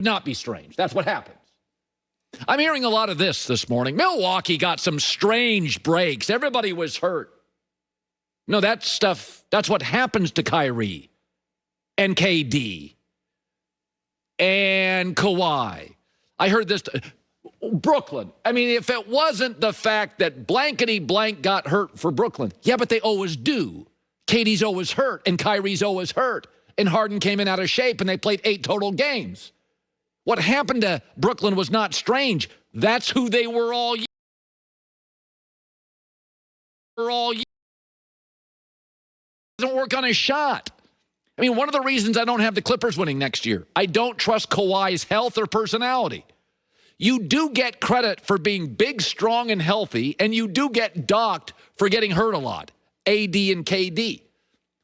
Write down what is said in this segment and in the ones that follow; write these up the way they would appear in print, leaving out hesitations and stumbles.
not be strange. That's what happens. I'm hearing a lot of this morning. Milwaukee got some strange breaks. Everybody was hurt. No, that's what happens to Kyrie and KD and Kawhi. I heard this. Brooklyn. I mean, if it wasn't the fact that blankety blank got hurt for Brooklyn, yeah, but they always do. KD's always hurt, and Kyrie's always hurt. And Harden came in out of shape, and they played 8 total games. What happened to Brooklyn was not strange. That's who they were all year. Doesn't work on a shot. I mean, one of the reasons I don't have the Clippers winning next year, I don't trust Kawhi's health or personality. You do get credit for being big, strong, and healthy, and you do get docked for getting hurt a lot. AD and KD.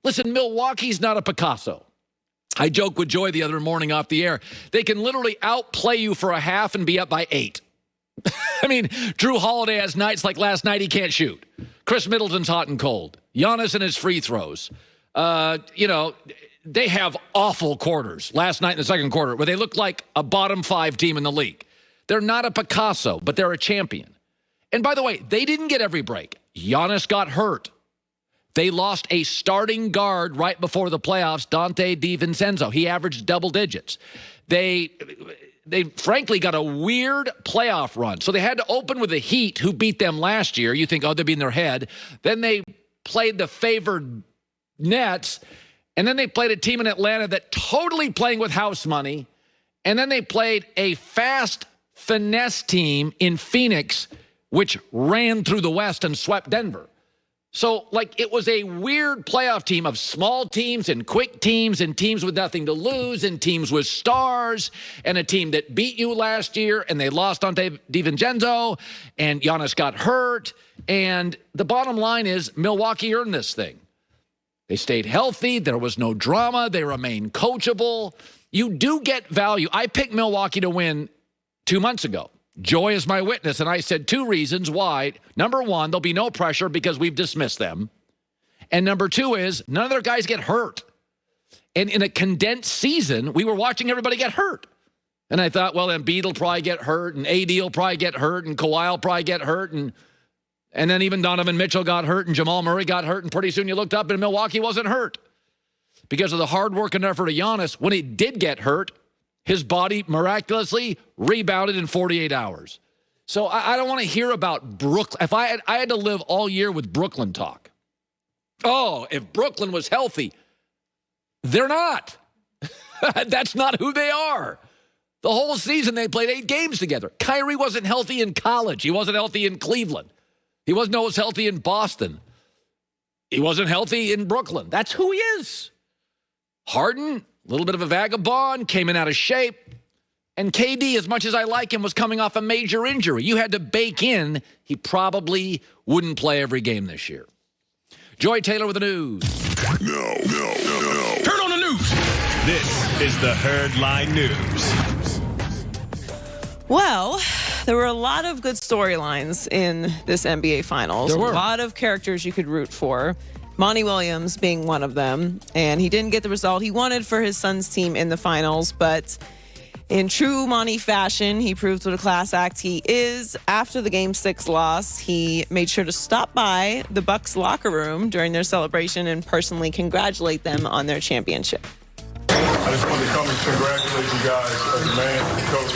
Listen, Milwaukee's not a Picasso. I joked with Joy the other morning off the air. They can literally outplay you for a half and be up by 8. I mean, Drew Holiday has nights like last night he can't shoot. Chris Middleton's hot and cold. Giannis and his free throws. They have awful quarters last night in the second quarter where they look like a bottom 5 team in the league. They're not a Picasso, but they're a champion. And by the way, they didn't get every break. Giannis got hurt. They lost a starting guard right before the playoffs, Dante DiVincenzo. He averaged double digits. They frankly got a weird playoff run. So they had to open with the Heat, who beat them last year. You think, oh, they'd be in their head. Then they played the favored Nets. And then they played a team in Atlanta that totally playing with house money. And then they played a fast finesse team in Phoenix, which ran through the West and swept Denver. So, it was a weird playoff team of small teams and quick teams and teams with nothing to lose and teams with stars and a team that beat you last year and they lost on DiVincenzo and Giannis got hurt. And the bottom line is Milwaukee earned this thing. They stayed healthy. There was no drama. They remained coachable. You do get value. I picked Milwaukee to win 2 months ago. Joy is my witness, and I said 2 reasons why. Number 1, there'll be no pressure because we've dismissed them. And number 2 is none of their guys get hurt. And in a condensed season, we were watching everybody get hurt. And I thought, well, Embiid will probably get hurt, and AD will probably get hurt, and Kawhi will probably get hurt, and then even Donovan Mitchell got hurt, and Jamal Murray got hurt, and pretty soon you looked up and Milwaukee wasn't hurt. Because of the hard work and effort of Giannis, when he did get hurt, his body miraculously rebounded in 48 hours. So I don't want to hear about Brooklyn. If I had to live all year with Brooklyn talk. Oh, if Brooklyn was healthy. They're not. That's not who they are. The whole season they played 8 games together. Kyrie wasn't healthy in college. He wasn't healthy in Cleveland. He wasn't always healthy in Boston. He wasn't healthy in Brooklyn. That's who he is. Harden, a little bit of a vagabond, came in out of shape. And KD, as much as I like him, was coming off a major injury. You had to bake in he probably wouldn't play every game this year. Joy Taylor with the news. No. Turn on the news. This is the Herdline News. Well, there were a lot of good storylines in this NBA Finals. There were. A lot of characters you could root for. Monty Williams being one of them. And he didn't get the result he wanted for his son's team in the finals. But in true Monty fashion, he proved what a class act he is. After the Game 6 loss, he made sure to stop by the Bucks locker room during their celebration and personally congratulate them on their championship. I just wanted to come and congratulate you guys as a man, as a coach.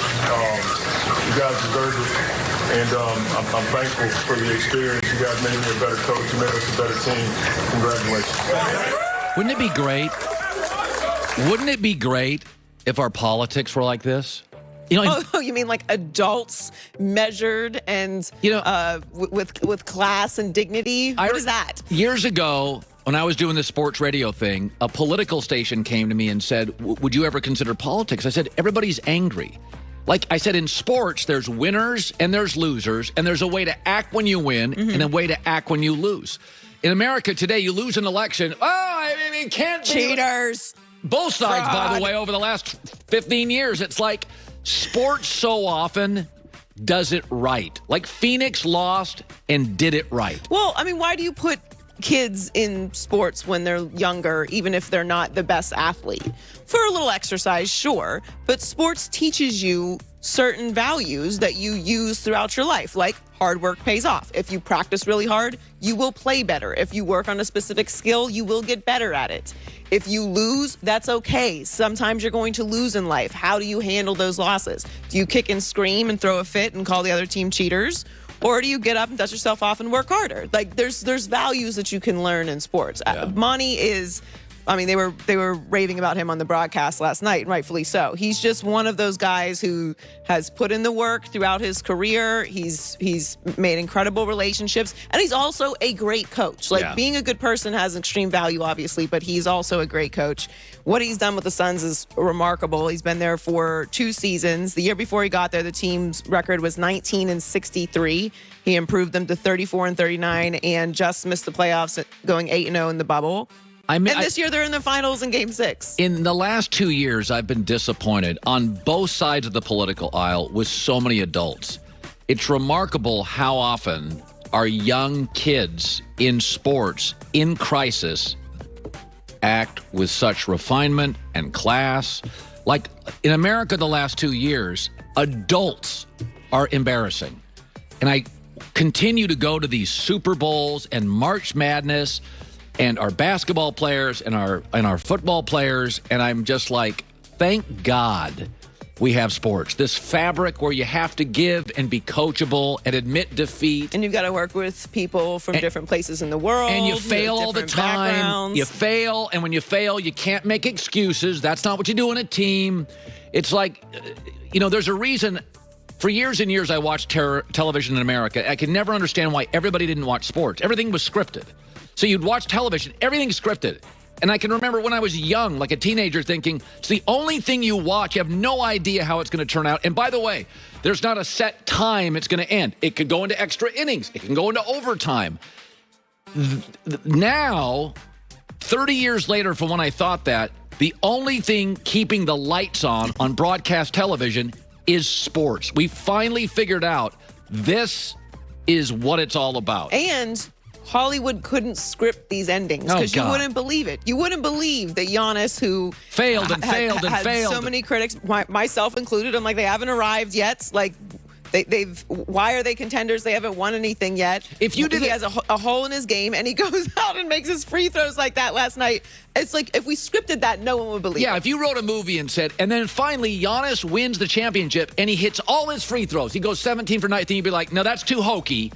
You guys deserve it. And I'm thankful for the experience. You guys made me a better coach. You made us a better team. Congratulations. Wouldn't it be great? Wouldn't it be great if our politics were like this? Oh, you mean like adults measured and with class and dignity? What is that? Years ago, when I was doing the sports radio thing, a political station came to me and said, would you ever consider politics? I said, everybody's angry. Like I said, in sports, there's winners and there's losers, and there's a way to act when you win and a way to act when you lose. In America today, you lose an election. Oh, I mean, it can't be. Cheaters. Both sides, by the way, over the last 15 years. It's like sports so often does it right. Like Phoenix lost and did it right. Well, I mean, why do you put kids in sports when they're younger, even if they're not the best athlete. For a little exercise, sure, but sports teaches you certain values that you use throughout your life, like hard work pays off. If you practice really hard, you will play better. If you work on a specific skill, you will get better at it. If you lose, that's okay. Sometimes you're going to lose in life. How do you handle those losses? Do you kick and scream and throw a fit and call the other team cheaters? Or do you get up and dust yourself off and work harder? Like, there's values that you can learn in sports. Monty is, I mean, they were raving about him on the broadcast last night, and rightfully so. He's just one of those guys who has put in the work throughout his career. He's made incredible relationships, and he's also a great coach. Like, being a good person has extreme value, obviously, but he's also a great coach. What he's done with the Suns is remarkable. He's been there for 2 seasons. The year before he got there, the team's record was 19-63. He improved them to 34-39 and just missed the playoffs, going 8-0 in the bubble. And this year they're in the finals in Game 6. In the last 2 years, I've been disappointed on both sides of the political aisle with so many adults. It's remarkable how often our young kids in sports, in crisis, act with such refinement and class. Like in America the last 2 years, adults are embarrassing. And I continue to go to these Super Bowls and March Madness and our basketball players and our football players, and I'm just like, thank God we have sports. This fabric where you have to give and be coachable and admit defeat. And you've got to work with people from different places in the world. And you fail all the time. Backgrounds. You fail, and when you fail, you can't make excuses. That's not what you do in a team. It's like, there's a reason. For years and years, I watched television in America. I could never understand why everybody didn't watch sports. Everything was scripted. So you'd watch television, everything's scripted. And I can remember when I was young, like a teenager, thinking, it's the only thing you watch. You have no idea how it's going to turn out. And by the way, there's not a set time it's going to end. It could go into extra innings. It can go into overtime. Now, 30 years later from when I thought that, the only thing keeping the lights on broadcast television is sports. We finally figured out this is what it's all about. And Hollywood couldn't script these endings because you wouldn't believe it. You wouldn't believe that Giannis, who failed and failed. So many critics, myself included, I'm like, they haven't arrived yet. Like, why are they contenders? They haven't won anything yet. If you did, he has a hole in his game, and he goes out and makes his free throws like that last night. It's like, if we scripted that, no one would believe it. Yeah, if you wrote a movie and said, and then finally Giannis wins the championship, and he hits all his free throws. He goes 17 for 19. You'd be like, no, that's too hokey.